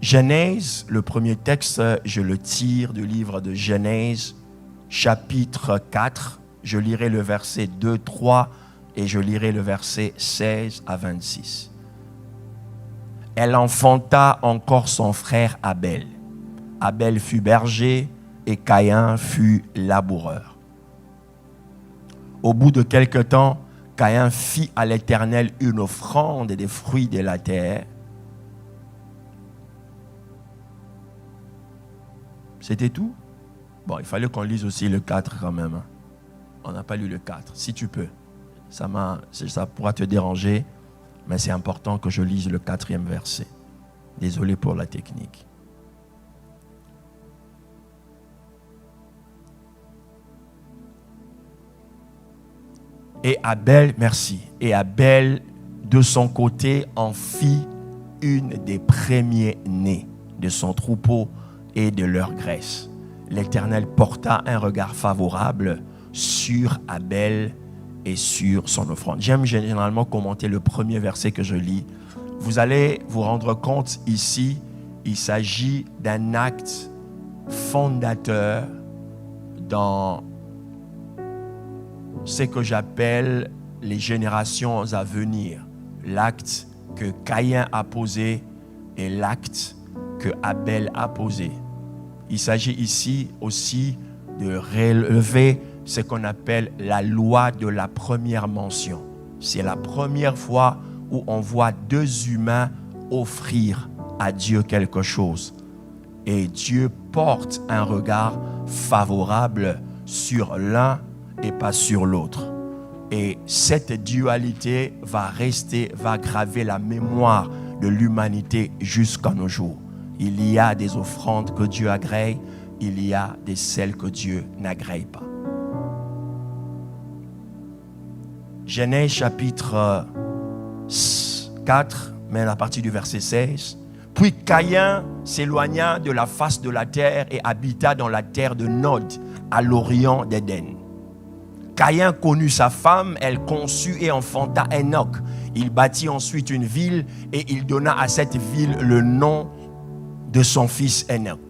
Genèse, le premier texte, je le tire du livre de Genèse, chapitre 4. Je lirai le verset 2, 3 et je lirai le verset 16 à 26. Elle enfanta encore son frère Abel. Abel fut berger et Caïn fut laboureur. Au bout de quelque temps, Caïn fit à l'Éternel une offrande des fruits de la terre. C'était tout? Bon, il fallait qu'on lise aussi le 4 quand même. On n'a pas lu le 4, si tu peux. Ça pourra te déranger, mais c'est important que je lise le 4e verset. Désolé pour la technique. Et Abel, merci. Et Abel, de son côté, en fit une des premiers-nés de son troupeau et de leur graisse. L'Éternel porta un regard favorable sur Abel et sur son offrande. J'aime généralement commenter le premier verset que je lis. Vous allez vous rendre compte ici, il s'agit d'un acte fondateur dans ce que j'appelle les générations à venir. L'acte que Caïn a posé et l'acte que Abel a posé. Il s'agit ici aussi de relever ce qu'on appelle la loi de la première mention. C'est la première fois où on voit deux humains offrir à Dieu quelque chose. Et Dieu porte un regard favorable sur l'un et pas sur l'autre. Et cette dualité va graver la mémoire de l'humanité jusqu'à nos jours. Il y a des offrandes que Dieu agrée, il y a des celles que Dieu n'agrée pas. Genèse chapitre 4, mais à partir du verset 16. Puis Caïn s'éloigna de la face de la terre et habita dans la terre de Nod, à l'orient d'Éden. Caïn connut sa femme, elle conçut et enfanta Enoch. Il bâtit ensuite une ville et il donna à cette ville le nom de son fils Enoch.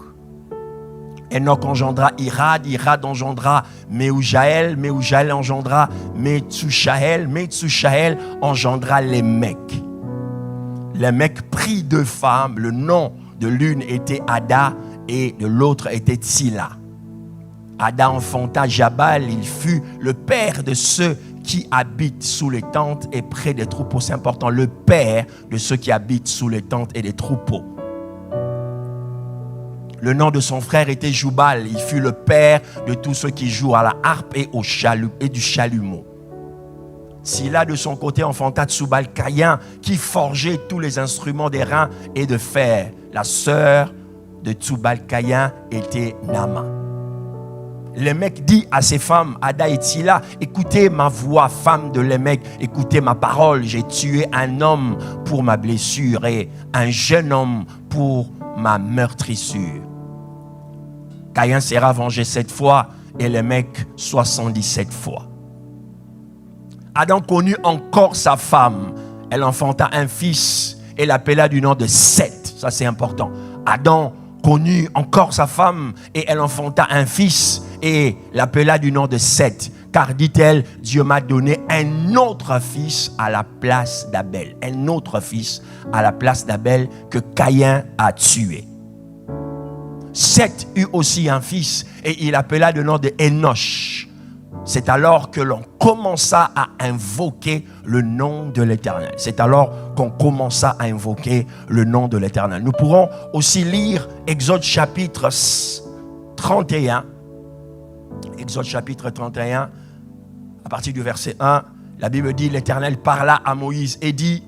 Enoch engendra Irad, Irad engendra Méhujaël, Méhujaël engendra Methushaël, Methushaël engendra Lémec. Lémec prit deux femmes, le nom de l'une était Ada et de l'autre était Tsila. Ada enfanta Jabal, il fut le père de ceux qui habitent sous les tentes et près des troupeaux. C'est important, le père de ceux qui habitent sous les tentes et des troupeaux. Le nom de son frère était Jubal, il fut le père de tous ceux qui jouent à la harpe et du chalumeau. Sila de son côté enfanta Tsubal Caïn qui forgeait tous les instruments d'airain et de fer. La sœur de Tsubal Caïn était Nama. Lémec dit à ses femmes, Ada et Tsila, écoutez ma voix, femme de Lémec, écoutez ma parole. J'ai tué un homme pour ma blessure et un jeune homme pour ma meurtrissure. Caïn sera vengé 7 fois et Lémec 77 fois. Adam connut encore sa femme. Elle enfanta un fils et l'appela du nom de Seth. Ça c'est important. Adam connut encore sa femme et elle enfanta un fils et l'appela du nom de Seth. Car dit-elle, Dieu m'a donné un autre fils à la place d'Abel. Un autre fils à la place d'Abel que Caïn a tué. Seth eut aussi un fils et il appela le nom de Enoch. C'est alors que l'on commença à invoquer le nom de l'Éternel. C'est alors qu'on commença à invoquer le nom de l'Éternel. Nous pourrons aussi lire Exode chapitre 31. Exode chapitre 31, à partir du verset 1, la Bible dit, l'Éternel parla à Moïse et dit,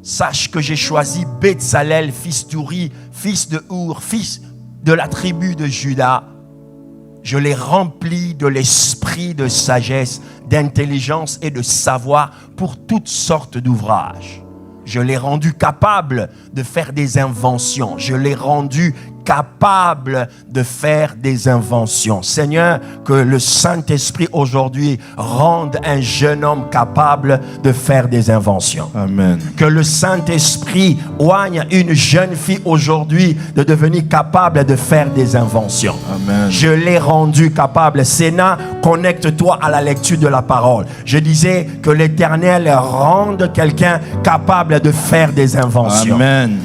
sache que j'ai choisi Betsalel, fils d'Uri, fils de Our, fils de la tribu de Juda. Je l'ai rempli de l'esprit de sagesse, d'intelligence et de savoir pour toutes sortes d'ouvrages. Je l'ai rendu capable de faire des inventions. Je l'ai rendu capable de faire des inventions. Seigneur, que le Saint-Esprit aujourd'hui rende un jeune homme capable de faire des inventions. Amen. Que le Saint-Esprit oigne une jeune fille aujourd'hui de devenir capable de faire des inventions. Amen. Je l'ai rendu capable. Sénat, connecte-toi à la lecture de la parole. Je disais que l'Éternel rende quelqu'un capable de faire des inventions. Amen.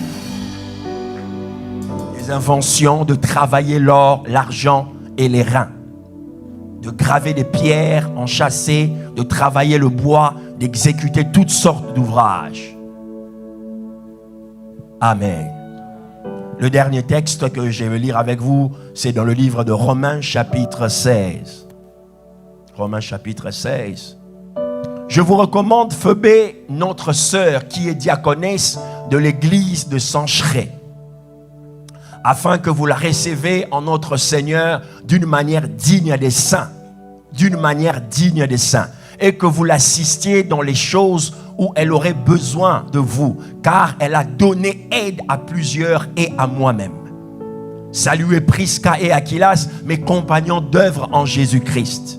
Des inventions de travailler l'or, l'argent et les reins. De graver des pierres enchâssées, de travailler le bois, d'exécuter toutes sortes d'ouvrages. Amen. Le dernier texte que je vais lire avec vous, c'est dans le livre de Romains chapitre 16. Romains chapitre 16. Je vous recommande Phébé, notre sœur, qui est diaconesse de l'église de Sancheré, afin que vous la receviez en notre Seigneur d'une manière digne des saints, et que vous l'assistiez dans les choses où elle aurait besoin de vous, car elle a donné aide à plusieurs et à moi-même. Saluez Prisca et Aquilas, mes compagnons d'œuvre en Jésus-Christ,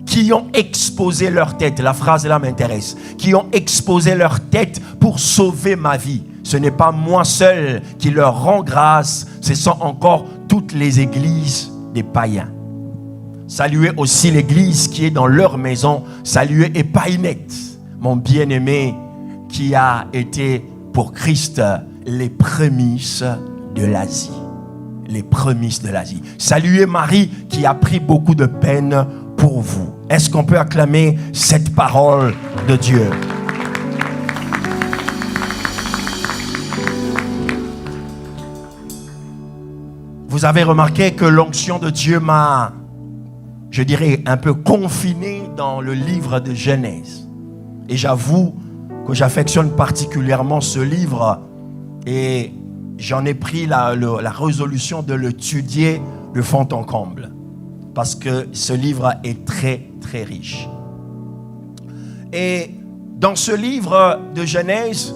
qui ont exposé leur tête, la phrase là m'intéresse, qui ont exposé leur tête pour sauver ma vie. Ce n'est pas moi seul qui leur rend grâce, ce sont encore toutes les églises des païens. Saluez aussi l'église qui est dans leur maison. Saluez Épaïnette, mon bien-aimé, qui a été pour Christ les prémices de l'Asie. Les prémices de l'Asie. Saluez Marie qui a pris beaucoup de peine pour vous. Est-ce qu'on peut acclamer cette parole de Dieu? Vous avez remarqué que l'onction de Dieu m'a, je dirais, un peu confiné dans le livre de Genèse. Et j'avoue que j'affectionne particulièrement ce livre et j'en ai pris la résolution de l'étudier de fond en comble. Parce que ce livre est très, très riche. Et dans ce livre de Genèse,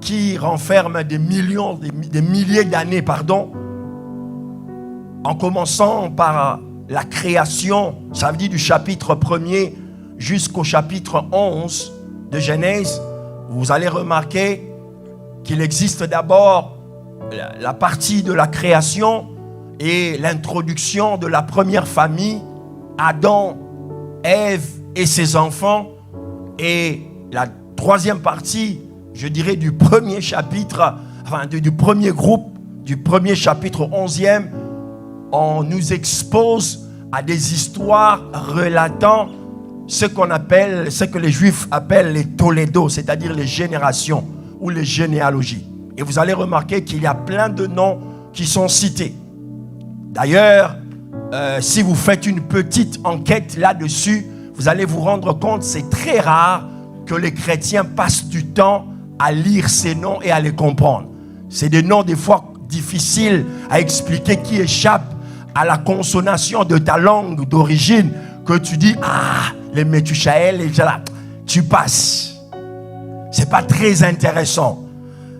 qui renferme des milliers d'années, en commençant par la création, ça veut dire du chapitre 1er jusqu'au chapitre 11 de Genèse, vous allez remarquer qu'il existe d'abord la partie de la création et l'introduction de la première famille, Adam, Ève et ses enfants, et la troisième partie, je dirais, du premier chapitre, du premier groupe, du premier chapitre 11e, on nous expose à des histoires relatant ce que les Juifs appellent les Tolédo, c'est-à-dire les générations ou les généalogies. Et vous allez remarquer qu'il y a plein de noms qui sont cités. D'ailleurs, si vous faites une petite enquête là-dessus, vous allez vous rendre compte, c'est très rare que les chrétiens passent du temps à lire ces noms et à les comprendre. C'est des noms des fois difficiles à expliquer qui échappent à la consonation de ta langue d'origine, que tu dis, les Métusaël, tu passes. C'est pas très intéressant.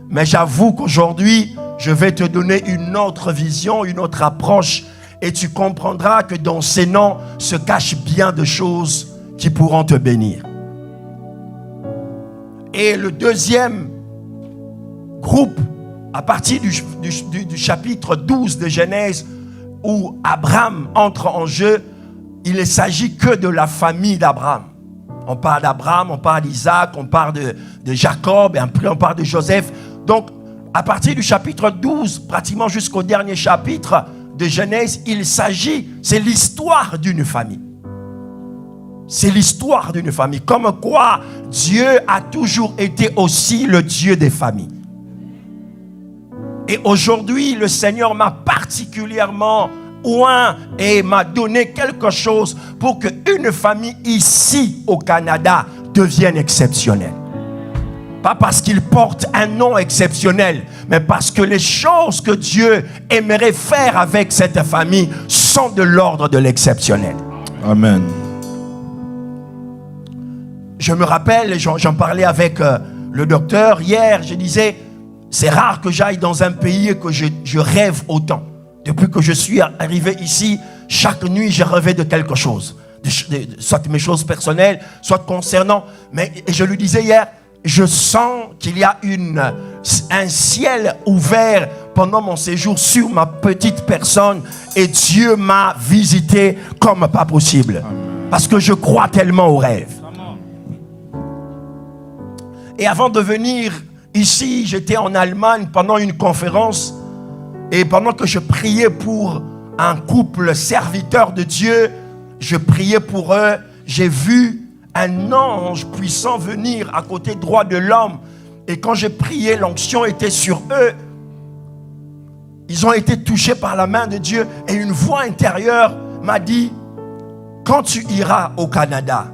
Mais j'avoue qu'aujourd'hui, je vais te donner une autre vision, une autre approche, et tu comprendras que dans ces noms se cachent bien de choses qui pourront te bénir. Et le deuxième groupe, à partir du chapitre 12 de Genèse, où Abraham entre en jeu, il ne s'agit que de la famille d'Abraham. On parle d'Abraham, on parle d'Isaac, on parle de Jacob, et après on parle de Joseph. Donc, à partir du chapitre 12, pratiquement jusqu'au dernier chapitre de Genèse, c'est l'histoire d'une famille. C'est l'histoire d'une famille. Comme quoi, Dieu a toujours été aussi le Dieu des familles. Et aujourd'hui, le Seigneur m'a particulièrement oint et m'a donné quelque chose pour qu'une famille ici au Canada devienne exceptionnelle. Pas parce qu'il porte un nom exceptionnel, mais parce que les choses que Dieu aimerait faire avec cette famille sont de l'ordre de l'exceptionnel. Amen. Je me rappelle, j'en parlais avec le docteur hier, je disais, C'est rare que j'aille dans un pays et que je rêve autant. Depuis que je suis arrivé ici, chaque nuit, je rêvais de quelque chose. Soit mes choses personnelles, soit concernant. Mais je lui disais hier, je sens qu'il y a un ciel ouvert pendant mon séjour sur ma petite personne. Et Dieu m'a visité comme pas possible. Parce que je crois tellement au rêve. Et avant de venir ici, j'étais en Allemagne pendant une conférence. Et pendant que je priais pour un couple serviteur de Dieu, je priais pour eux, j'ai vu un ange puissant venir à côté droit de l'homme. Et quand j'ai prié, l'onction était sur eux. Ils ont été touchés par la main de Dieu. Et une voix intérieure m'a dit, quand tu iras au Canada,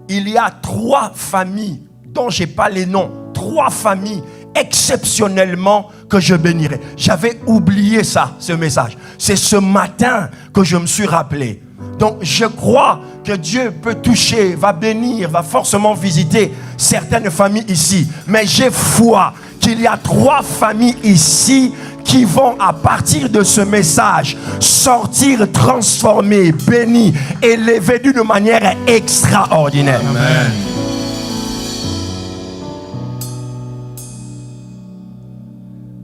il y a 3 familles dont je n'ai pas les noms. 3 familles exceptionnellement que je bénirai. J'avais oublié ça, ce message. C'est ce matin que je me suis rappelé. Donc je crois que Dieu peut toucher, va bénir, va forcément visiter certaines familles ici. Mais j'ai foi qu'il y a 3 familles ici qui vont à partir de ce message sortir transformées, bénies, élevées d'une manière extraordinaire. Amen.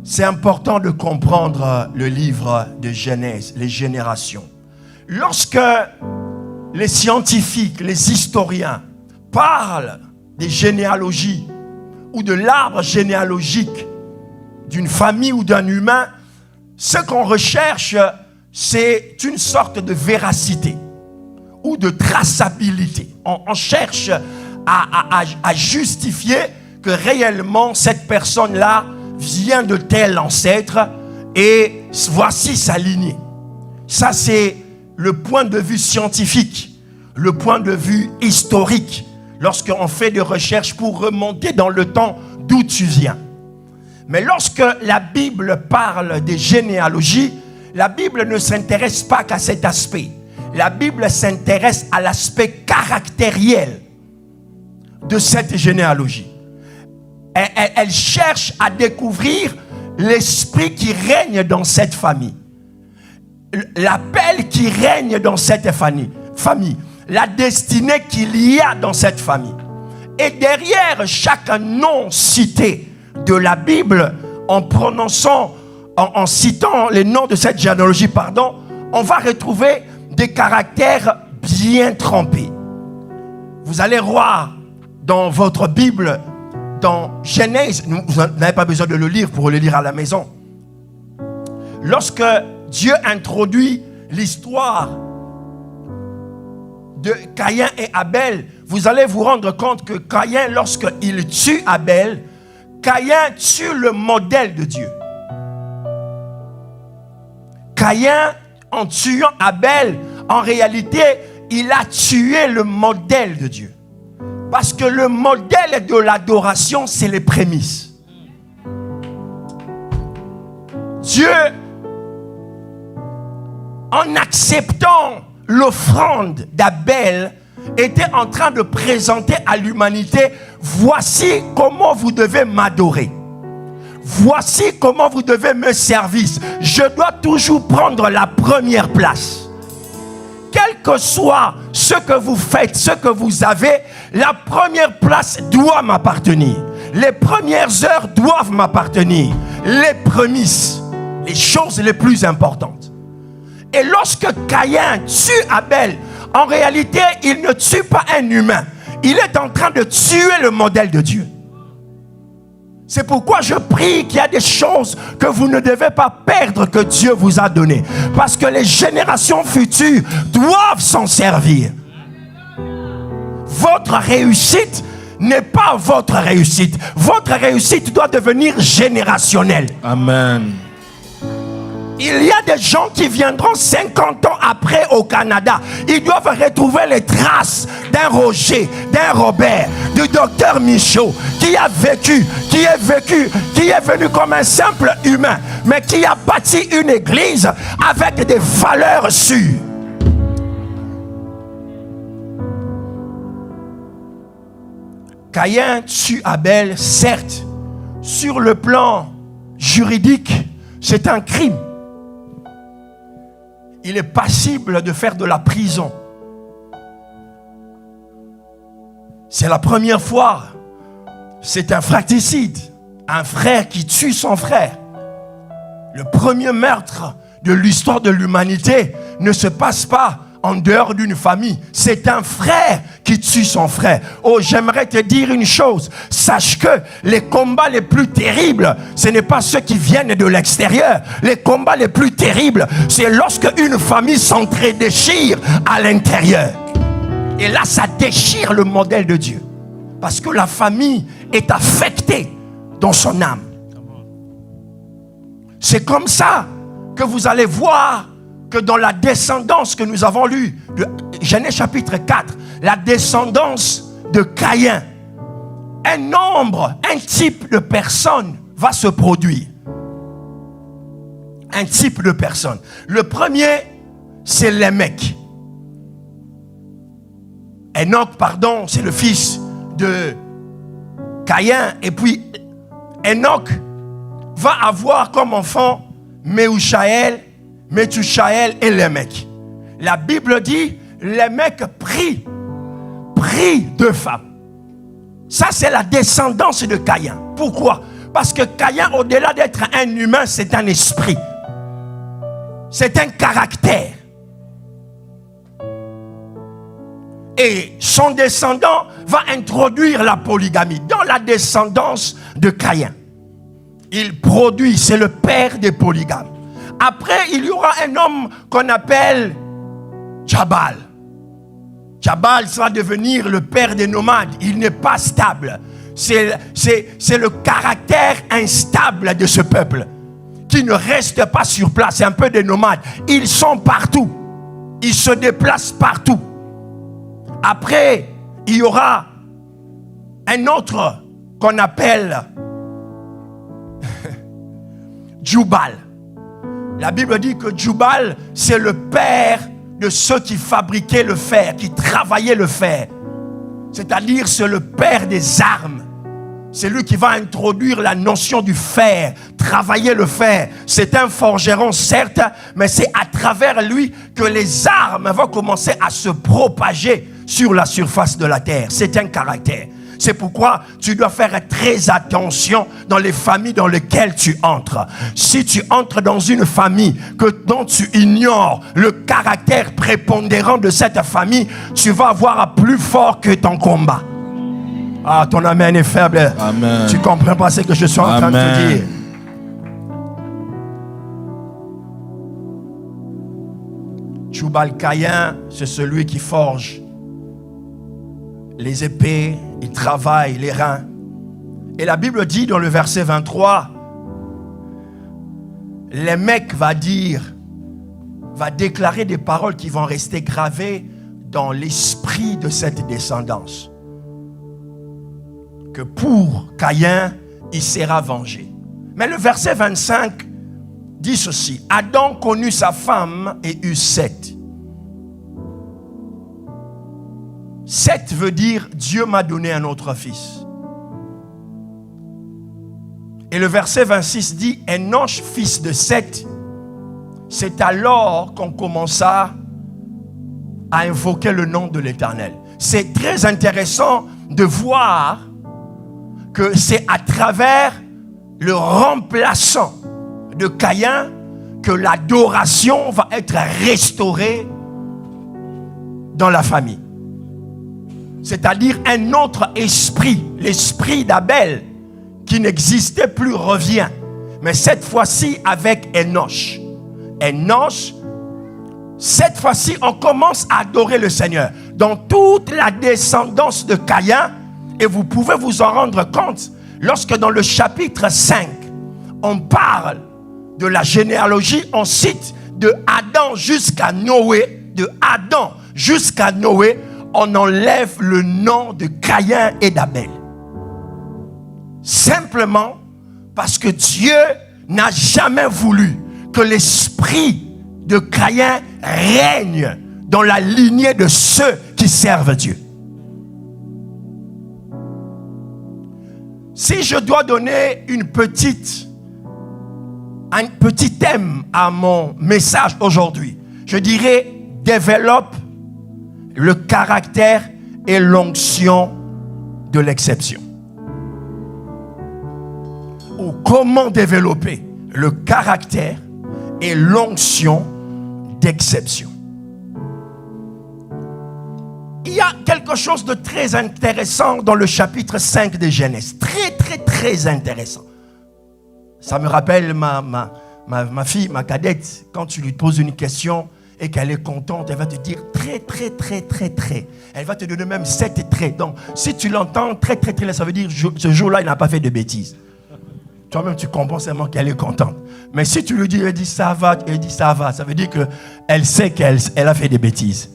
C'est important de comprendre le livre de Genèse, les générations. Lorsque les scientifiques, les historiens parlent des généalogies ou de l'arbre généalogique d'une famille ou d'un humain, ce qu'on recherche, c'est une sorte de véracité ou de traçabilité. On cherche à justifier que réellement cette personne-là vient de tel ancêtre et voici sa lignée. Ça, c'est le point de vue scientifique, le point de vue historique, lorsqu'on fait des recherches pour remonter dans le temps d'où tu viens. Mais lorsque la Bible parle des généalogies, la Bible ne s'intéresse pas qu'à cet aspect. La Bible s'intéresse à l'aspect caractériel de cette généalogie. Elle cherche à découvrir l'esprit qui règne dans cette famille. L'appel qui règne dans cette famille. La destinée qu'il y a dans cette famille. Et derrière chaque nom cité de la Bible, en citant les noms de cette généalogie, on va retrouver des caractères bien trempés. Vous allez voir dans votre Bible, dans Genèse, vous n'avez pas besoin de le lire pour le lire à la maison. Lorsque Dieu introduit l'histoire de Caïn et Abel, vous allez vous rendre compte que Caïn, lorsqu'il tue Abel, Caïn tue le modèle de Dieu. Caïn, en tuant Abel, en réalité, il a tué le modèle de Dieu. Parce que le modèle de l'adoration, c'est les prémices. Dieu, en acceptant l'offrande d'Abel, était en train de présenter à l'humanité, voici comment vous devez m'adorer. Voici comment vous devez me servir. Je dois toujours prendre la première place. Quel que soit ce que vous faites, ce que vous avez, la première place doit m'appartenir. Les premières heures doivent m'appartenir. Les prémices, les choses les plus importantes. Et lorsque Caïn tue Abel, en réalité, il ne tue pas un humain. Il est en train de tuer le modèle de Dieu. C'est pourquoi je prie qu'il y a des choses que vous ne devez pas perdre que Dieu vous a données. Parce que les générations futures doivent s'en servir. Votre réussite n'est pas votre réussite. Votre réussite doit devenir générationnelle. Amen. Il y a des gens qui viendront 50 ans après au Canada. Ils doivent retrouver les traces d'un Roger, d'un Robert, du docteur Michaud, qui est venu comme un simple humain, mais qui a bâti une église avec des valeurs sûres. Caïn tue Abel, certes, sur le plan juridique, c'est un crime. Il est passible de faire de la prison. C'est la première fois. C'est un fratricide. Un frère qui tue son frère. Le premier meurtre de l'histoire de l'humanité ne se passe pas en dehors d'une famille. C'est un frère qui tue son frère. Oh, j'aimerais te dire une chose. Sache que les combats les plus terribles, ce n'est pas ceux qui viennent de l'extérieur. Les combats les plus terribles, c'est lorsque une famille s'entre-déchire à l'intérieur. Et là, ça déchire le modèle de Dieu. Parce que la famille est affectée dans son âme. C'est comme ça que vous allez voir que dans la descendance que nous avons lue, de Genèse chapitre 4, la descendance de Caïn, un type de personne va se produire. Un type de personne. Le premier, c'est Lémec. Enoch, c'est le fils de Caïn. Et puis, Enoch va avoir comme enfant Méhushaël et Lémec. La Bible dit, Lémec prit 2 femmes. Ça, c'est la descendance de Caïn. Pourquoi? Parce que Caïn, au-delà d'être un humain, c'est un esprit. C'est un caractère. Et son descendant va introduire la polygamie dans la descendance de Caïn. Il produit, c'est le père des polygames. Après, il y aura un homme qu'on appelle Jabal. Jabal va devenir le père des nomades. Il n'est pas stable. C'est le caractère instable de ce peuple qui ne reste pas sur place. C'est un peu des nomades. Ils sont partout. Ils se déplacent partout. Après, il y aura un autre qu'on appelle Jubal. La Bible dit que Jubal, c'est le père de ceux qui fabriquaient le fer, qui travaillaient le fer. C'est-à-dire, c'est le père des armes. C'est lui qui va introduire la notion du fer, travailler le fer. C'est un forgeron, certes, mais c'est à travers lui que les armes vont commencer à se propager sur la surface de la terre. C'est un caractère. C'est pourquoi tu dois faire très attention dans les familles dans lesquelles tu entres. Si tu entres dans une famille dont tu ignores le caractère prépondérant de cette famille, tu vas avoir plus fort que ton combat. Ah, ton amen est faible. Amen. Tu comprends pas ce que je suis en train de te dire. Tubal-Caïn, c'est celui qui forge les épées, il travaille les reins. Et la Bible dit dans le verset 23, Lémec va déclarer des paroles qui vont rester gravées dans l'esprit de cette descendance. Que pour Caïn, il sera vengé. Mais le verset 25 dit ceci: Adam connut sa femme et eut Seth. Seth veut dire Dieu m'a donné un autre fils. Et le verset 26 dit Enoch, fils de Seth. C'est alors qu'on commença à invoquer le nom de l'Éternel. C'est très intéressant de voir que c'est à travers le remplaçant de Caïn que l'adoration va être restaurée dans la famille. C'est-à-dire un autre esprit, l'esprit d'Abel, qui n'existait plus, revient. Mais cette fois-ci avec Enoch. Enoch, cette fois-ci, on commence à adorer le Seigneur. Dans toute la descendance de Caïn, et vous pouvez vous en rendre compte, lorsque dans le chapitre 5, on parle de la généalogie, on cite de Adam jusqu'à Noé, on enlève le nom de Caïn et d'Abel. Simplement parce que Dieu n'a jamais voulu que l'esprit de Caïn règne dans la lignée de ceux qui servent Dieu. Si je dois donner une petite un petit thème à mon message aujourd'hui. Je dirais, développe le caractère et l'onction de l'exception. Ou comment développer le caractère et l'onction d'exception. Il y a quelque chose de très intéressant dans le chapitre 5 de Genèse. Très intéressant. Ça me rappelle ma fille, ma cadette. Quand tu lui poses une question et qu'elle est contente, elle va te dire très. Elle va te donner même 7 traits. Donc, si tu l'entends très, ça veut dire ce jour-là, il n'a pas fait de bêtises. Toi-même, tu comprends seulement qu'elle est contente. Mais si tu lui dis, elle dit ça va, elle dit ça va, ça veut dire qu'elle sait qu'elle a fait des bêtises.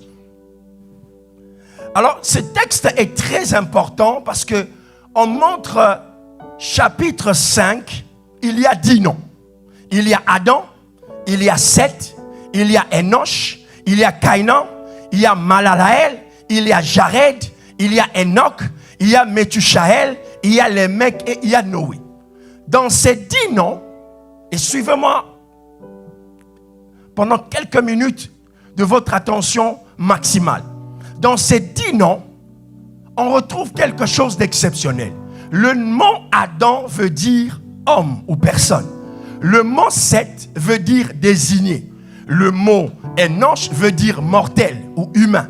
Alors, ce texte est très important parce qu'on montre chapitre 5, il y a 10 noms. Il y a Adam, il y a Seth, il y a Enoch, il y a Cainan, il y a Malalaël, il y a Jared, il y a Enoch, il y a Methusaël, il y a Lémec et il y a Noé. Dans ces 10 noms, et suivez-moi pendant quelques minutes de votre attention maximale. Dans ces 10 noms, on retrouve quelque chose d'exceptionnel. Le mot Adam veut dire homme ou personne. Le mot Seth veut dire désigné. Le mot Enoch veut dire mortel ou humain.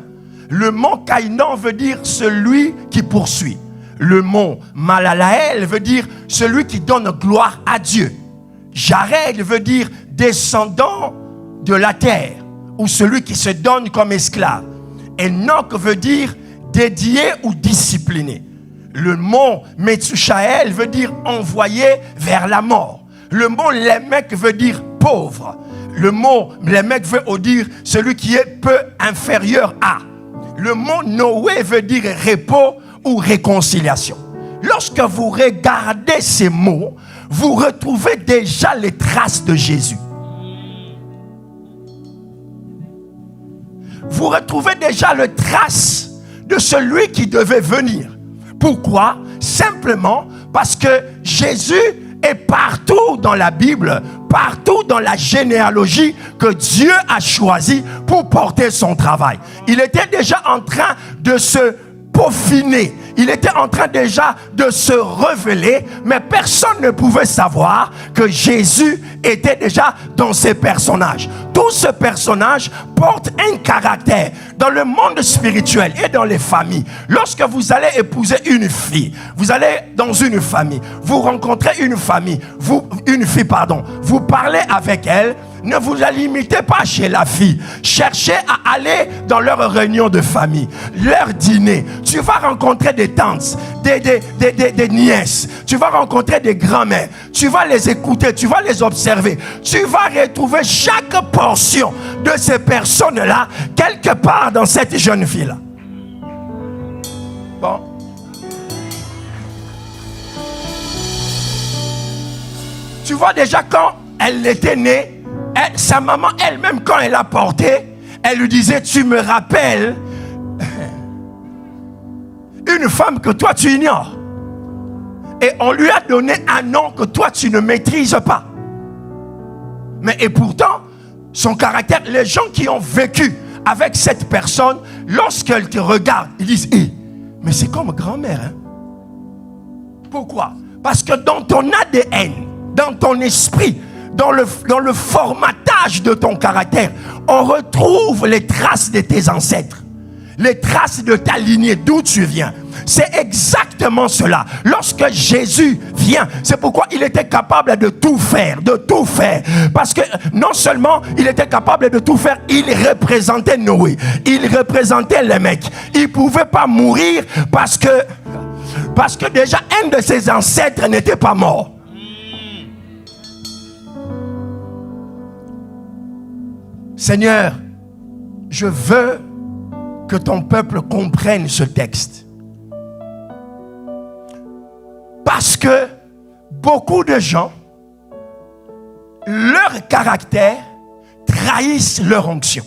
Le mot Cainan veut dire celui qui poursuit. Le mot Malalaël veut dire celui qui donne gloire à Dieu. Jared veut dire descendant de la terre ou celui qui se donne comme esclave. Enoch veut dire dédié ou discipliné. Le mot Methusaël veut dire envoyé vers la mort. Le mot Lémec veut dire pauvre. Le mot Lémec veut dire celui qui est peu inférieur à. Le mot Noé veut dire repos ou réconciliation. Lorsque vous regardez ces mots, vous retrouvez déjà les traces de Jésus. Vous retrouvez déjà les traces de celui qui devait venir. Pourquoi? Simplement parce que Jésus est partout dans la Bible, partout dans la généalogie que Dieu a choisi pour porter son travail. Il était déjà en train de se peaufiner. Il était en train déjà de se révéler, mais personne ne pouvait savoir que Jésus était déjà dans ces personnages. Tout ce personnage porte un caractère dans le monde spirituel et dans les familles. Lorsque vous allez épouser une fille, vous allez dans une famille, vous rencontrez une fille, vous parlez avec elle. Ne vous la limitez pas chez la fille. Cherchez à aller dans leur réunion de famille, leur dîner. Tu vas rencontrer des tantes, des nièces. Tu vas rencontrer des grands-mères. Tu vas les écouter, tu vas les observer. Tu vas retrouver chaque portion de ces personnes-là quelque part dans cette jeune fille-là. Bon. Tu vois déjà quand elle était née, sa maman elle-même, quand elle l'a portée, elle lui disait, tu me rappelles une femme que toi tu ignores. Et on lui a donné un nom que toi tu ne maîtrises pas. Et pourtant, son caractère, les gens qui ont vécu avec cette personne, lorsqu'elle te regarde, ils disent, mais c'est comme grand-mère. Hein? Pourquoi? Parce que dans ton ADN, dans ton esprit, dans le formatage de ton caractère, on retrouve les traces de tes ancêtres, les traces de ta lignée, d'où tu viens. C'est exactement cela. Lorsque Jésus vient, c'est pourquoi il était capable de tout faire, Parce que non seulement il était capable de tout faire, il représentait Noé, il représentait les mecs. Il ne pouvait pas mourir parce que déjà un de ses ancêtres n'était pas mort. Seigneur, je veux que ton peuple comprenne ce texte. Parce que beaucoup de gens, leur caractère trahissent leur onction.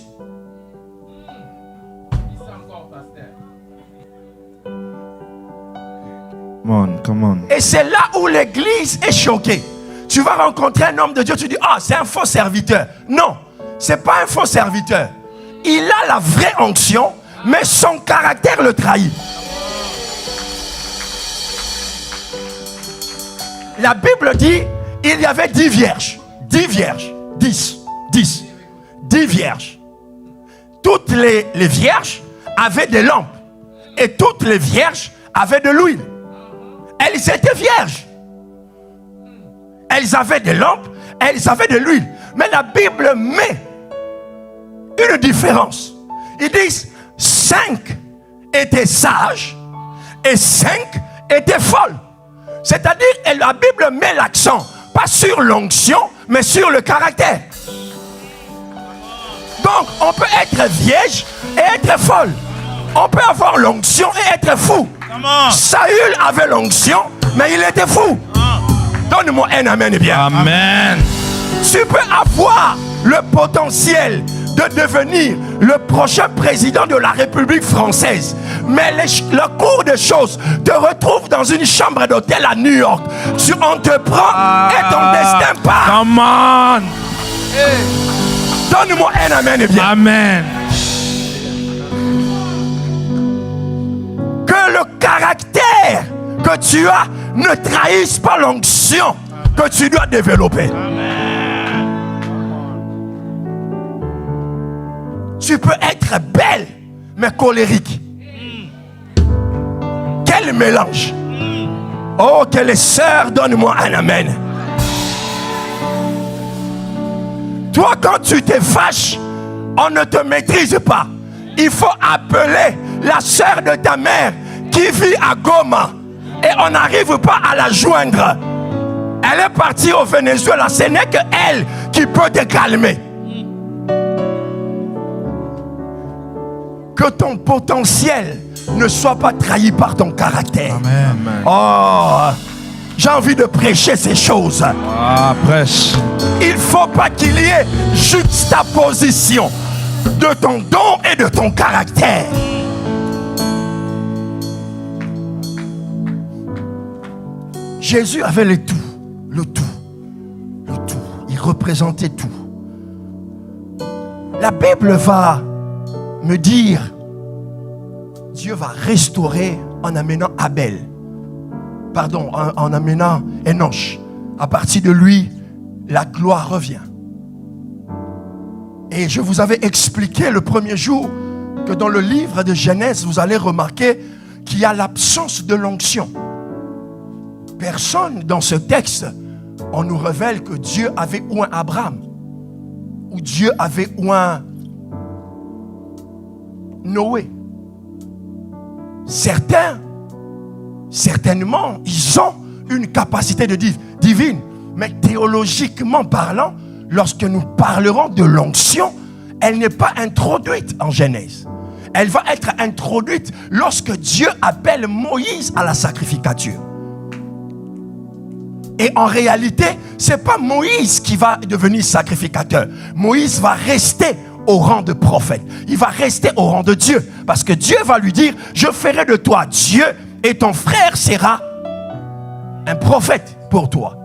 Come on. Et c'est là où l'église est choquée. Tu vas rencontrer un homme de Dieu, tu dis, ah, c'est un faux serviteur. Non, c'est pas un faux serviteur. Il a la vraie onction, mais son caractère le trahit. La Bible dit, il y avait 10 vierges. 10 vierges. 10 vierges. Toutes les vierges avaient des lampes. Et toutes les vierges avaient de l'huile. Elles étaient vierges. Elles avaient des lampes, elles avaient de l'huile. Mais la Bible met une différence. Ils disent 5 étaient sages et 5 étaient folles. C'est-à-dire que la Bible met l'accent pas sur l'onction, mais sur le caractère. Donc, on peut être vierge et être folle. On peut avoir l'onction et être fou. Saül avait l'onction, mais il était fou. Donne-moi un amen bien. Amen. Tu peux avoir le potentiel de devenir le prochain président de la République française, mais le cours des choses te retrouve dans une chambre d'hôtel à New York. On te prend et ton destin part. Come on. Donne-moi un amen bien. Amen. Que le caractère que tu as ne trahisse pas l'onction que tu dois développer. Tu peux être belle, mais colérique. Quel mélange. Oh, que les sœurs, donne-moi un amen. Toi, quand tu te fâches, on ne te maîtrise pas. Il faut appeler la sœur de ta mère qui vit à Goma. Et on n'arrive pas à la joindre. Elle est partie au Venezuela. Ce n'est que elle qui peut te calmer. Que ton potentiel ne soit pas trahi par ton caractère. Amen. Oh, j'ai envie de prêcher ces choses. Ah, prêche. Il ne faut pas qu'il y ait juxtaposition de ton don et de ton caractère. Jésus avait le tout. Il représentait tout. La Bible va me dire, Dieu va restaurer en amenant Abel. Pardon, en amenant Enoch. À partir de lui, la gloire revient. Et je vous avais expliqué le premier jour que dans le livre de Genèse, vous allez remarquer qu'il y a l'absence de l'onction. Personne dans ce texte, on nous révèle que Dieu avait oint Abraham, ou Dieu avait oint Noé. Certainement, ils ont une capacité de divine, mais théologiquement parlant, lorsque nous parlerons de l'onction, elle n'est pas introduite en Genèse. Elle va être introduite lorsque Dieu appelle Moïse à la sacrificature. Et en réalité, ce n'est pas Moïse qui va devenir sacrificateur. Moïse va rester au rang de prophète. Il va rester au rang de Dieu. Parce que Dieu va lui dire, je ferai de toi Dieu et ton frère sera un prophète pour toi.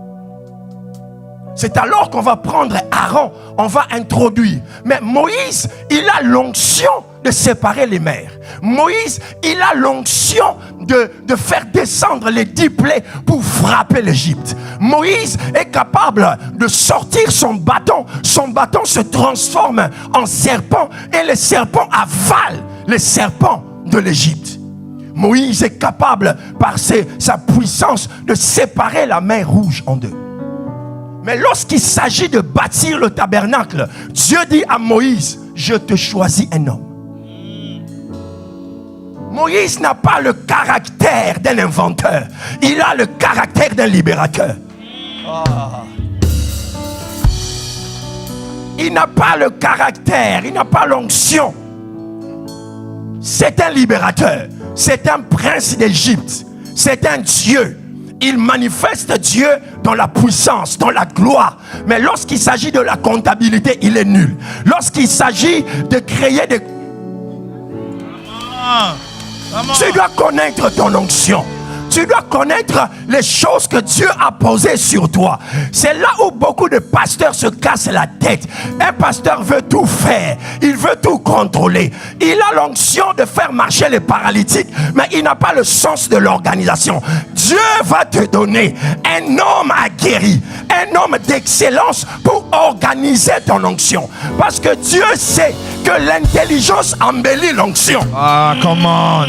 C'est alors qu'on va prendre Aaron, on va introduire. Mais Moïse, il a l'onction de séparer les mers. Moïse, il a l'onction de faire descendre les 10 plaies pour frapper l'Égypte. Moïse est capable de sortir son bâton. Son bâton se transforme en serpent et les serpents avalent les serpents de l'Égypte. Moïse est capable, par sa puissance, de séparer la mer Rouge en deux. Mais lorsqu'il s'agit de bâtir le tabernacle, Dieu dit à Moïse, je te choisis un homme. Moïse n'a pas le caractère d'un inventeur. Il a le caractère d'un libérateur. Il n'a pas le caractère, il n'a pas l'onction. C'est un libérateur. C'est un prince d'Égypte. C'est un Dieu. Il manifeste Dieu dans la puissance, dans la gloire. Mais lorsqu'il s'agit de la comptabilité, il est nul. Lorsqu'il s'agit de créer des... Tu dois connaître ton onction. Tu dois connaître les choses que Dieu a posées sur toi. C'est là où beaucoup de pasteurs se cassent la tête. Un pasteur veut tout faire. Il veut tout contrôler. Il a l'onction de faire marcher les paralytiques, mais il n'a pas le sens de l'organisation. Dieu va te donner un homme aguerri, un homme d'excellence pour organiser ton onction. Parce que Dieu sait que l'intelligence embellit l'onction. Ah, come on.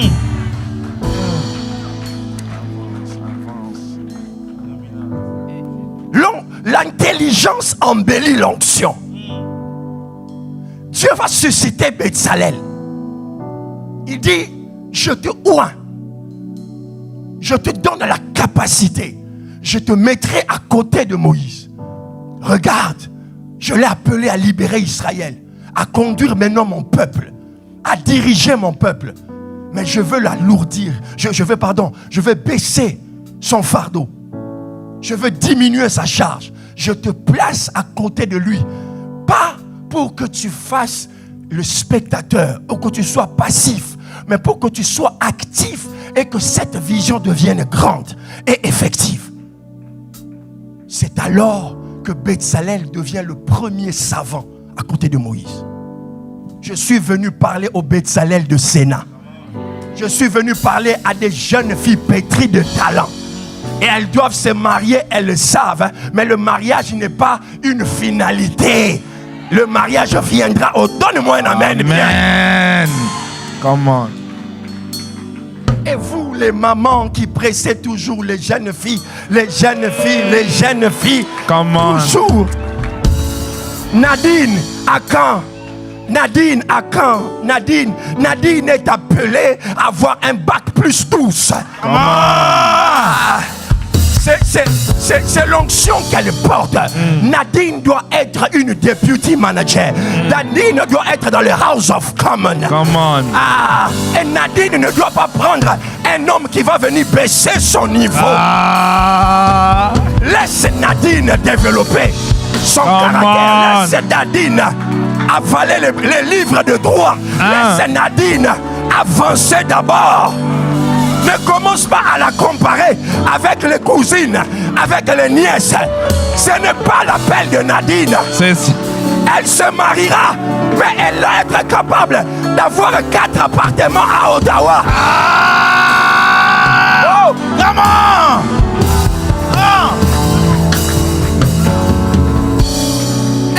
L'intelligence embellit l'onction. Dieu va susciter Betsalel. Il dit, je te oins. Je te donne la capacité. Je te mettrai à côté de Moïse. Regarde, je l'ai appelé à libérer Israël, à conduire maintenant mon peuple, à diriger mon peuple. Mais je veux l'alourdir. Je veux baisser son fardeau. Je veux diminuer sa charge. Je te place à côté de lui. Pas pour que tu fasses le spectateur ou que tu sois passif, mais pour que tu sois actif et que cette vision devienne grande et effective. C'est alors que Betsalel devient le premier savant à côté de Moïse. Je suis venu parler au Betsalel de Sénat. Je suis venu parler à des jeunes filles pétries de talent. Et elles doivent se marier, elles le savent. Hein? Mais le mariage n'est pas une finalité. Le mariage viendra. Oh, donne-moi un amen. Amen. Come on. Et vous, les mamans qui pressez toujours les jeunes filles, Come on. toujours. Nadine, à quand? Nadine est appelée à avoir un bac plus 12. C'est l'onction qu'elle porte. Nadine doit être une deputy manager. Nadine doit être dans le House of Commons. Come on. Et Nadine ne doit pas prendre un homme qui va venir baisser son niveau. Laisse Nadine développer son caractère. Laisse Nadine avaler les livres de droit. Laisse Nadine avancer d'abord. Ne commence pas à la comparer avec les cousines, avec les nièces. Ce n'est pas l'appel de Nadine. Elle se mariera, mais elle va être capable d'avoir 4 appartements à Ottawa. Oh, comment?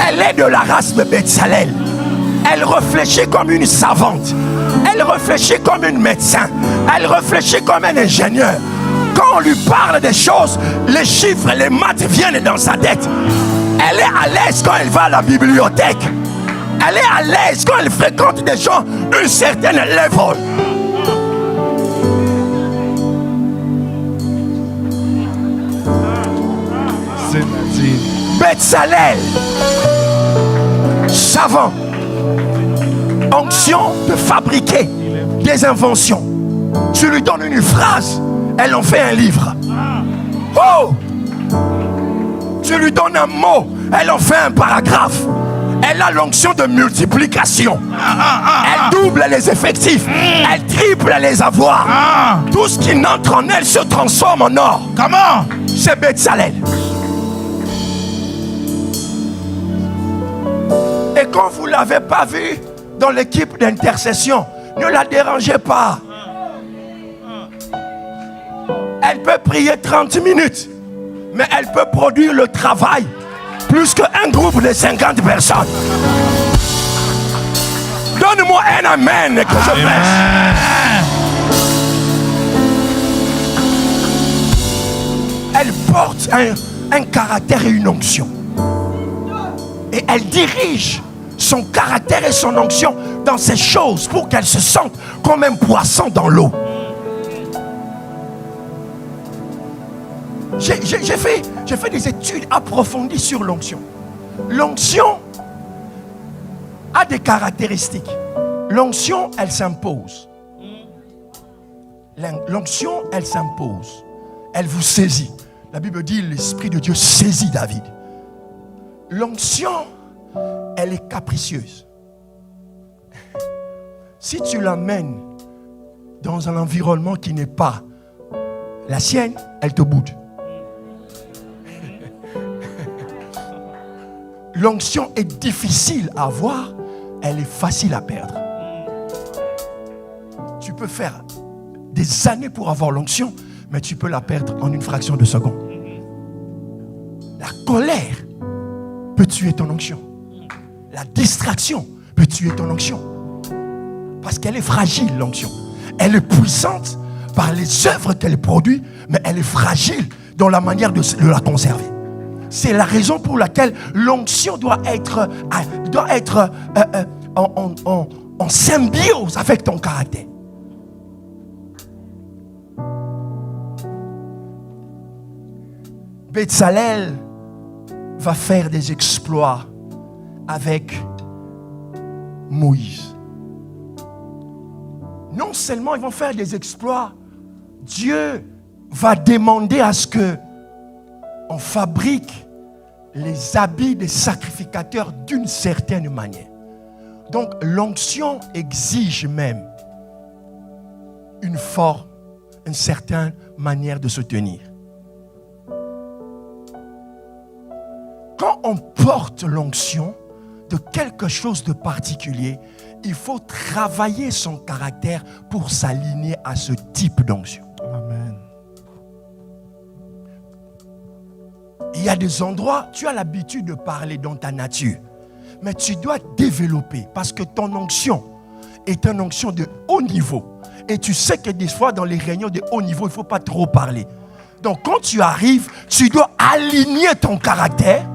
Elle est de la race de Betsalel. Elle réfléchit comme une savante. Elle réfléchit comme une médecin. Elle réfléchit comme un ingénieur. Quand on lui parle des choses, les chiffres, les maths viennent dans sa tête. Elle est à l'aise quand elle va à la bibliothèque. Elle est à l'aise quand elle fréquente des gens une certaine level. C'est Nadine. Betsalel, savant, onction de fabriquer des inventions. Tu lui donnes une phrase, elle en fait un livre. Oh! Tu lui donnes un mot, elle en fait un paragraphe. Elle a l'onction de multiplication. Elle double les effectifs. Elle triple les avoirs. Tout ce qui entre en elle se transforme en or. Comment? C'est Betsalel. Et quand vous ne l'avez pas vu dans l'équipe d'intercession, ne la dérangez pas. Elle peut prier 30 minutes, mais elle peut produire le travail plus qu'un groupe de 50 personnes. Donne-moi un amen que je prêche. Elle porte un caractère et une onction. Et elle dirige son caractère et son onction dans ces choses pour qu'elle se sente comme un poisson dans l'eau. J'ai fait des études approfondies sur l'onction. L'onction a des caractéristiques. L'onction, elle s'impose. L'onction, elle s'impose. Elle vous saisit. La Bible dit, l'Esprit de Dieu saisit David. L'onction, elle est capricieuse. Si tu l'amènes dans un environnement qui n'est pas La sienne, elle te boude. L'onction est difficile à avoir, elle est facile à perdre. Tu peux faire des années pour avoir l'onction, mais tu peux la perdre en une fraction de seconde. La colère peut tuer ton onction. La distraction peut tuer ton onction. Parce qu'elle est fragile, l'onction. Elle est puissante par les œuvres qu'elle produit, mais elle est fragile dans la manière de la conserver. C'est la raison pour laquelle l'onction doit être en symbiose avec ton caractère. Bezalel va faire des exploits avec Moïse. Non seulement ils vont faire des exploits, Dieu va demander à ce que on fabrique les habits des sacrificateurs d'une certaine manière. Donc l'onction exige même une forme, une certaine manière de se tenir. Quand on porte l'onction de quelque chose de particulier, il faut travailler son caractère pour s'aligner à ce type d'onction. Amen. Il y a des endroits, tu as l'habitude de parler dans ta nature, mais tu dois développer parce que ton onction est une onction de haut niveau. Et tu sais que des fois, dans les réunions de haut niveau, il ne faut pas trop parler. Donc, quand tu arrives, tu dois aligner ton caractère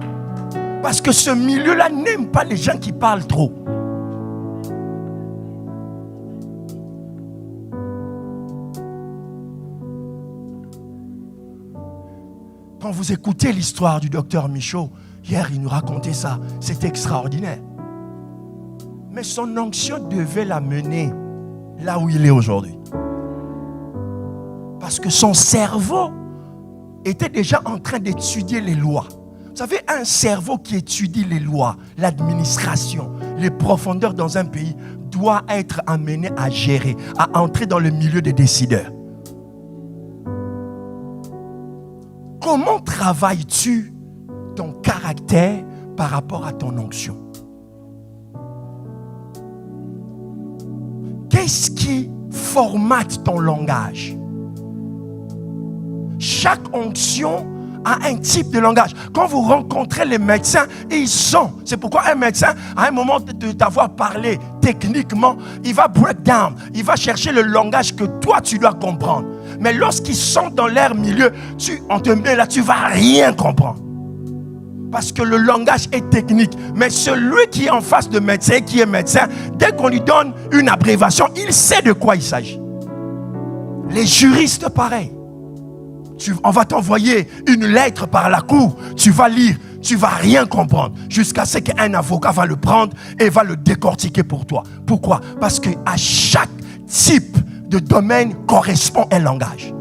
parce que ce milieu-là n'aime pas les gens qui parlent trop. Quand vous écoutez l'histoire du docteur Michaud, hier il nous racontait ça, c'est extraordinaire. Mais son onction devait l'amener là où il est aujourd'hui. Parce que son cerveau était déjà en train d'étudier les lois. Vous savez, un cerveau qui étudie les lois, l'administration, les profondeurs dans un pays, doit être amené à gérer, à entrer dans le milieu des décideurs. Comment travailles-tu ton caractère par rapport à ton onction? Qu'est-ce qui formate ton langage? Chaque onction a un type de langage. Quand vous rencontrez les médecins, ils sont. C'est pourquoi un médecin, à un moment de t'avoir parlé techniquement, il va break down. Il va chercher le langage que toi, tu dois comprendre. Mais lorsqu'ils sont dans leur milieu, on te met là, tu ne vas rien comprendre. Parce que le langage est technique. Mais celui qui est en face de médecin, qui est médecin, dès qu'on lui donne une abréviation, il sait de quoi il s'agit. Les juristes, pareil. On va t'envoyer une lettre par la cour, tu vas lire, tu ne vas rien comprendre. Jusqu'à ce qu'un avocat va le prendre et va le décortiquer pour toi. Pourquoi? Parce qu'à chaque type de domaine correspond un langage.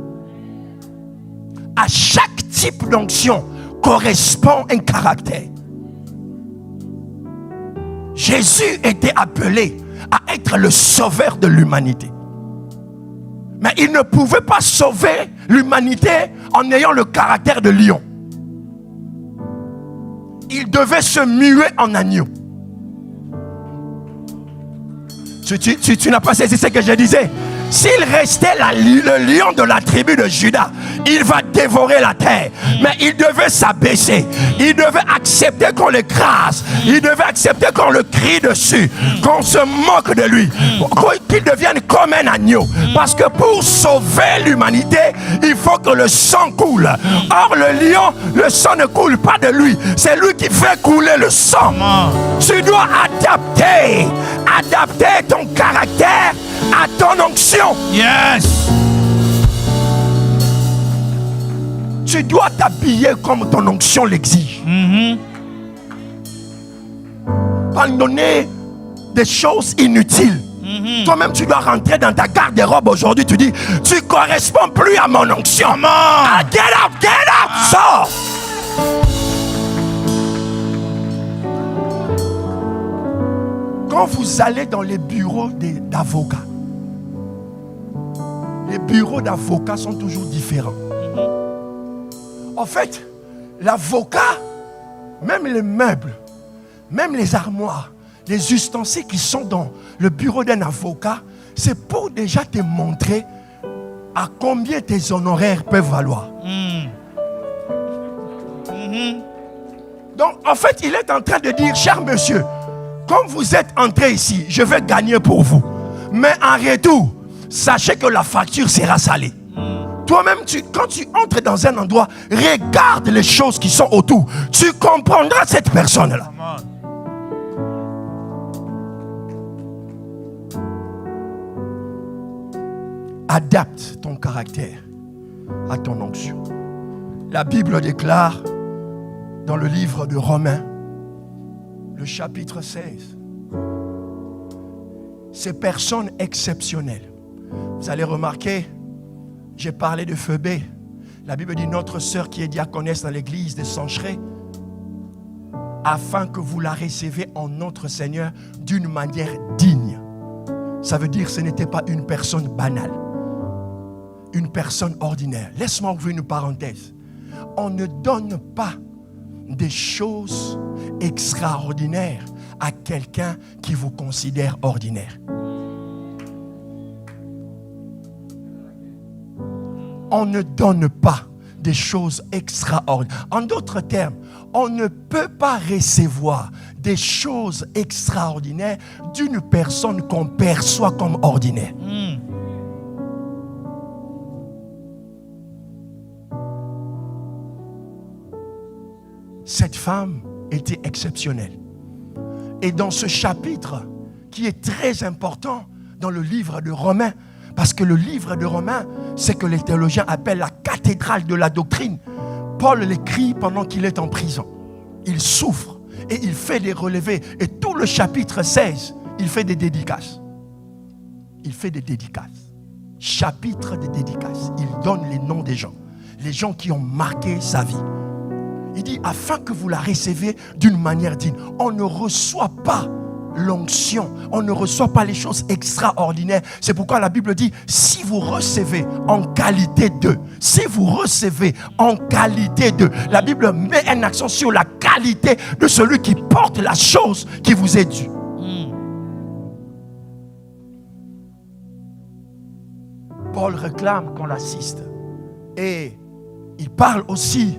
À chaque type d'onction correspond un caractère. Jésus était appelé à être le sauveur de l'humanité. Mais il ne pouvait pas sauver l'humanité en ayant le caractère de lion. Il devait se muer en agneau. Tu n'as pas saisi ce que je disais. S'il restait le lion de la tribu de Juda, il va dévorer la terre. Mais il devait s'abaisser. Il devait accepter qu'on l'écrase. Il devait accepter qu'on le crie dessus. Qu'on se moque de lui. Qu'il devienne comme un agneau. Parce que pour sauver l'humanité, il faut que le sang coule. Or, le lion, le sang ne coule pas de lui. C'est lui qui fait couler le sang. Tu dois adapter ton caractère à ton onction. Yes. Tu dois t'habiller comme ton onction l'exige. Pardonner des choses inutiles. Toi-même, tu dois rentrer dans ta garde-robe aujourd'hui. Tu dis, tu ne corresponds plus à mon onction. Ah, get up, sors. Quand vous allez dans les bureaux d'avocats, les bureaux d'avocats sont toujours différents. En fait, l'avocat, même les meubles, même les armoires, les ustensiles qui sont dans le bureau d'un avocat, c'est pour déjà te montrer à combien tes honoraires peuvent valoir. Donc, en fait, il est en train de dire, cher monsieur, comme vous êtes entré ici, je vais gagner pour vous. Mais en retour, sachez que la facture sera salée. Toi-même, quand tu entres dans un endroit, regarde les choses qui sont autour. Tu comprendras cette personne-là. Adapte ton caractère à ton onction. La Bible déclare dans le livre de Romains, le chapitre 16, ces personnes exceptionnelles. Vous allez remarquer, j'ai parlé de Phoebé. La Bible dit notre sœur qui est diaconesse dans l'église de Sancheré, afin que vous la receviez en notre Seigneur d'une manière digne. Ça veut dire que ce n'était pas une personne banale, une personne ordinaire. Laisse-moi ouvrir une parenthèse. On ne donne pas des choses extraordinaires à quelqu'un qui vous considère ordinaire. On ne donne pas des choses extraordinaires. En d'autres termes, on ne peut pas recevoir des choses extraordinaires d'une personne qu'on perçoit comme ordinaire. Cette femme était exceptionnelle. Et dans ce chapitre, qui est très important dans le livre de Romains, parce que le livre de Romains, c'est que les théologiens appellent la cathédrale de la doctrine. Paul l'écrit pendant qu'il est en prison. Il souffre et il fait des relevés. Et tout le chapitre 16, il fait des dédicaces. Il fait des dédicaces. Chapitre de dédicaces. Il donne les noms des gens qui ont marqué sa vie. Il dit, afin que vous la receviez d'une manière digne. On ne reçoit pas l'onction. On ne reçoit pas les choses extraordinaires. C'est pourquoi la Bible dit, si vous recevez en qualité de, si vous recevez en qualité de, la Bible met un accent sur la qualité de celui qui porte la chose qui vous est due. Paul réclame qu'on l'assiste. Et il parle aussi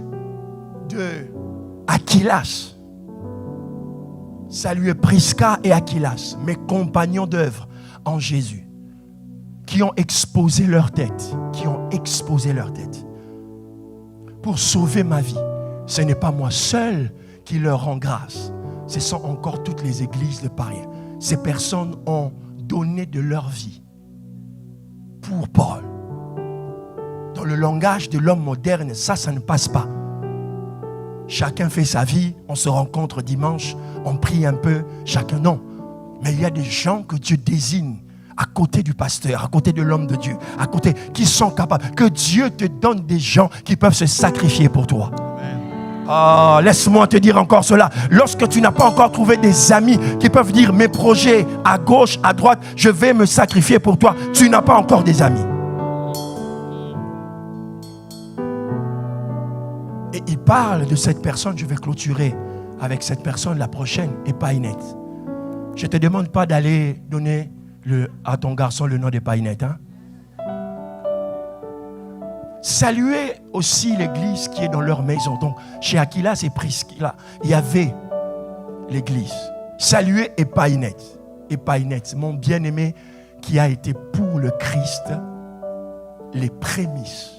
de Aquilas. Saluez Prisca et Aquilas, mes compagnons d'œuvre en Jésus, qui ont exposé leur tête, pour sauver ma vie. Ce n'est pas moi seul qui leur rend grâce, ce sont encore toutes les églises de Paris. Ces personnes ont donné de leur vie pour Paul. Dans le langage de l'homme moderne, ça ne passe pas. Chacun fait sa vie, on se rencontre dimanche, on prie un peu, chacun non. Mais il y a des gens que Dieu désigne à côté du pasteur, à côté de l'homme de Dieu, à côté, qui sont capables. Que Dieu te donne des gens qui peuvent se sacrifier pour toi. Oh, laisse-moi te dire encore cela. Lorsque tu n'as pas encore trouvé des amis qui peuvent dire mes projets à gauche, à droite, je vais me sacrifier pour toi, tu n'as pas encore des amis. Et il parle de cette personne, je vais clôturer avec cette personne, la prochaine, Epaïnette. Je ne te demande pas d'aller donner à ton garçon le nom d'Epaïnette. Saluez aussi l'église qui est dans leur maison. Donc, chez Aquilas et Priscilla, il y avait l'église. Saluez Epaïnette. Epaïnette, mon bien-aimé qui a été pour le Christ les prémices.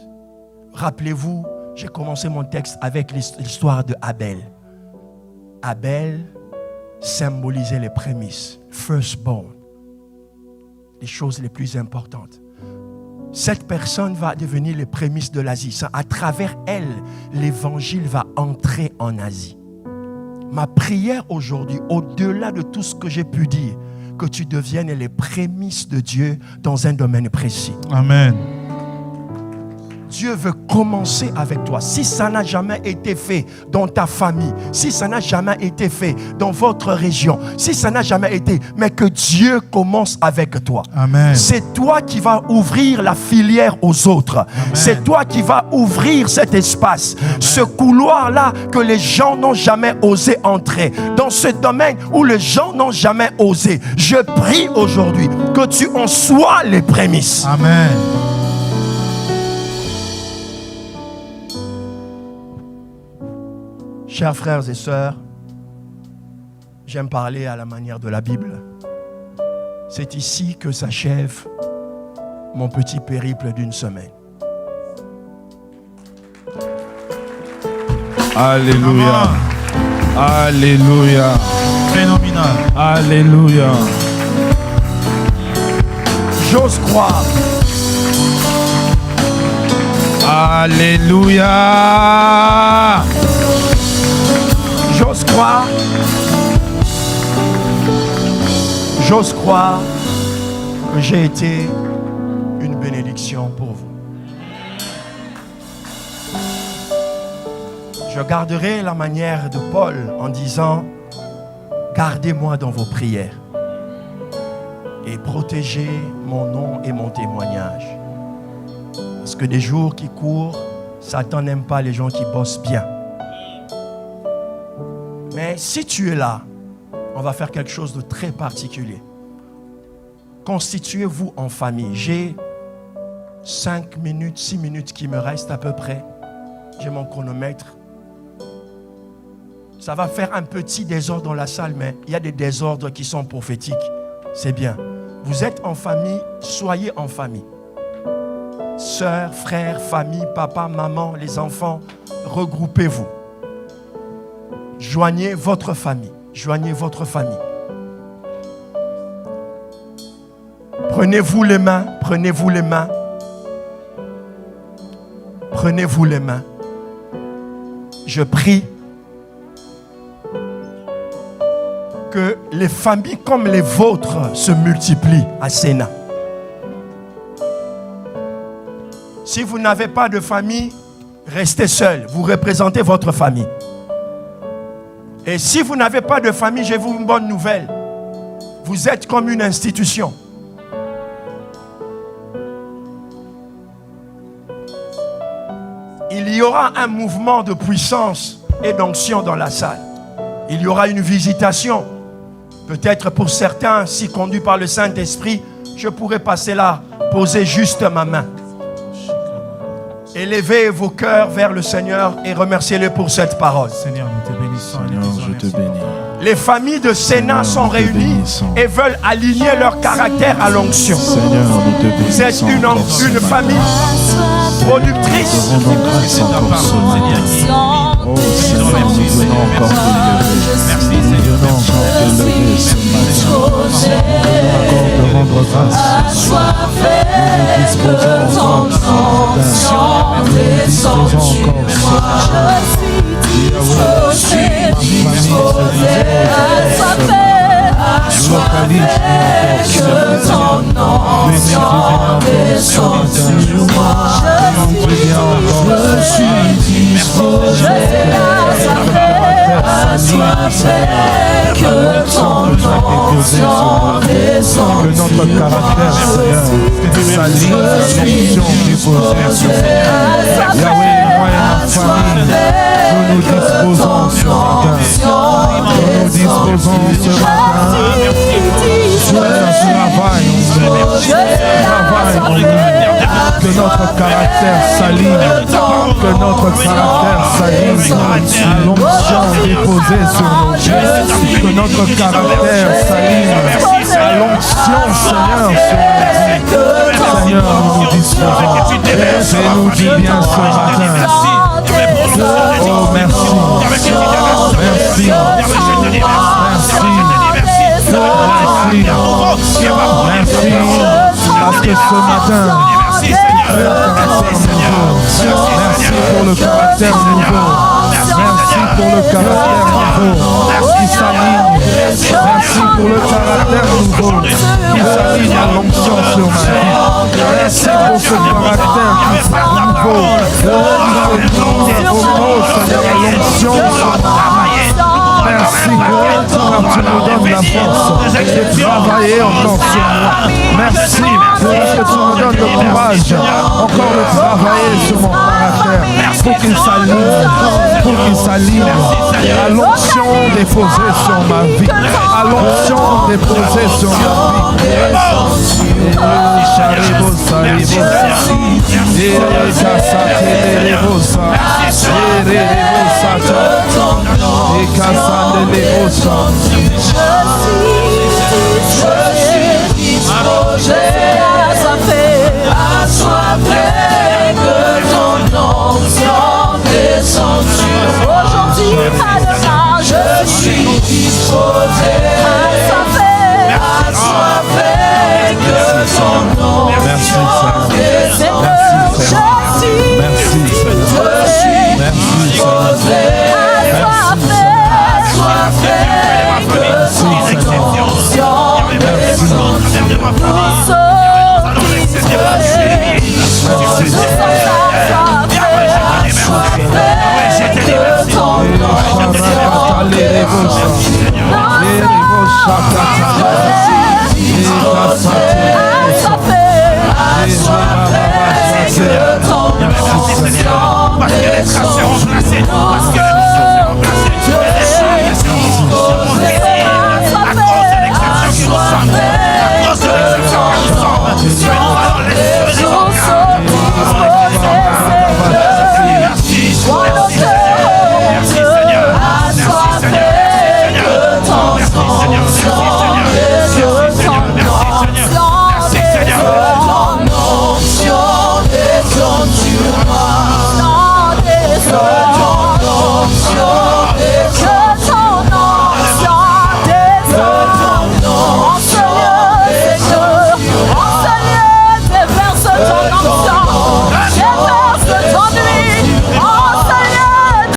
Rappelez-vous, j'ai commencé mon texte avec l'histoire de Abel. Abel symbolisait les prémices, firstborn, les choses les plus importantes. Cette personne va devenir les prémices de l'Asie. À travers elle, l'évangile va entrer en Asie. Ma prière aujourd'hui, au-delà de tout ce que j'ai pu dire, que tu deviennes les prémices de Dieu dans un domaine précis. Amen. Dieu veut commencer avec toi. Si ça n'a jamais été fait dans ta famille, si ça n'a jamais été fait dans votre région, si ça n'a jamais été, mais que Dieu commence avec toi. Amen. C'est toi qui vas ouvrir la filière aux autres. Amen. C'est toi qui vas ouvrir cet espace, ce couloir-là que les gens n'ont jamais osé entrer. Dans ce domaine où les gens n'ont jamais osé. Je prie aujourd'hui que tu en sois les prémices. Amen. Chers frères et sœurs, j'aime parler à la manière de la Bible. C'est ici que s'achève mon petit périple d'une semaine. Alléluia. Alléluia. Phénoménal. Alléluia. J'ose croire. Alléluia. J'ose croire. J'ose croire que j'ai été une bénédiction pour vous. Je garderai la manière de Paul en disant: gardez-moi dans vos prières et protégez mon nom et mon témoignage. Parce que des jours qui courent, Satan n'aime pas les gens qui bossent bien. Mais si tu es là, on va faire quelque chose de très particulier. Constituez-vous en famille. J'ai 5 minutes, 6 minutes qui me restent à peu près. J'ai mon chronomètre. Ça va faire un petit désordre dans la salle, mais il y a des désordres qui sont prophétiques. C'est bien. Vous êtes en famille, soyez en famille. Sœurs, frères, famille, papa, maman, les enfants, regroupez-vous. Joignez votre famille. Joignez votre famille. Prenez-vous les mains, prenez-vous les mains. Prenez-vous les mains. Je prie que les familles comme les vôtres se multiplient à Sénat. Si vous n'avez pas de famille, restez seul. Vous représentez votre famille. Et si vous n'avez pas de famille, j'ai vous une bonne nouvelle. Vous êtes comme une institution. Il y aura un mouvement de puissance et d'onction dans la salle. Il y aura une visitation. Peut-être pour certains, si conduit par le Saint-Esprit, je pourrais passer là, poser juste ma main. Élevez vos cœurs vers le Seigneur et remerciez-le pour cette parole. Seigneur, nous te bénissons. Seigneur, je te bénis. Les familles de Sénat sont réunies et veulent aligner leur caractère à l'onction. Seigneur, nous te bénissons. Vous êtes une famille productrice. Nous rendons grâce encore ce matin. Oh Seigneur, nous venons encore t'élever. Merci Nous Seigneur. venons encore t'élever ce matin. Nous venons encore te rendre grâce. Nous disposons encore ce matin. Nous disposons encore ce matin. Que notre caractère, Seigneur, s'aligne à l'onction déposée. Yahweh, moi et ma famille, nous nous disposons ce matin. Nous nous disposons ce matin. Seigneur, travaille en nous. Que notre caractère s'aligne. Que notre caractère s'aligne à l'onction déposée sur nos vies. Que notre caractère s'aligne à l'onction, Seigneur, sur nos vies. Seigneur, nous nous disposons. Fais-nous du bien ce matin. Oh, merci. Merci. Merci. Parce que ce matin, merci pour le caractère nouveau. Merci pour le caractère nouveau qui s'aligne. Merci pour le caractère nouveau qui s'aligne à l'onction sur ma vie. Merci pour ce caractère qui s'aligne Merci car tu nous donnes la force de travailler encore sur moi. Merci parce que tu nous donnes le courage encore de travailler sur mon caractère pour qu'il s'aligne à l'onction déposée sur ma vie, à l'onction déposée sur ma vie.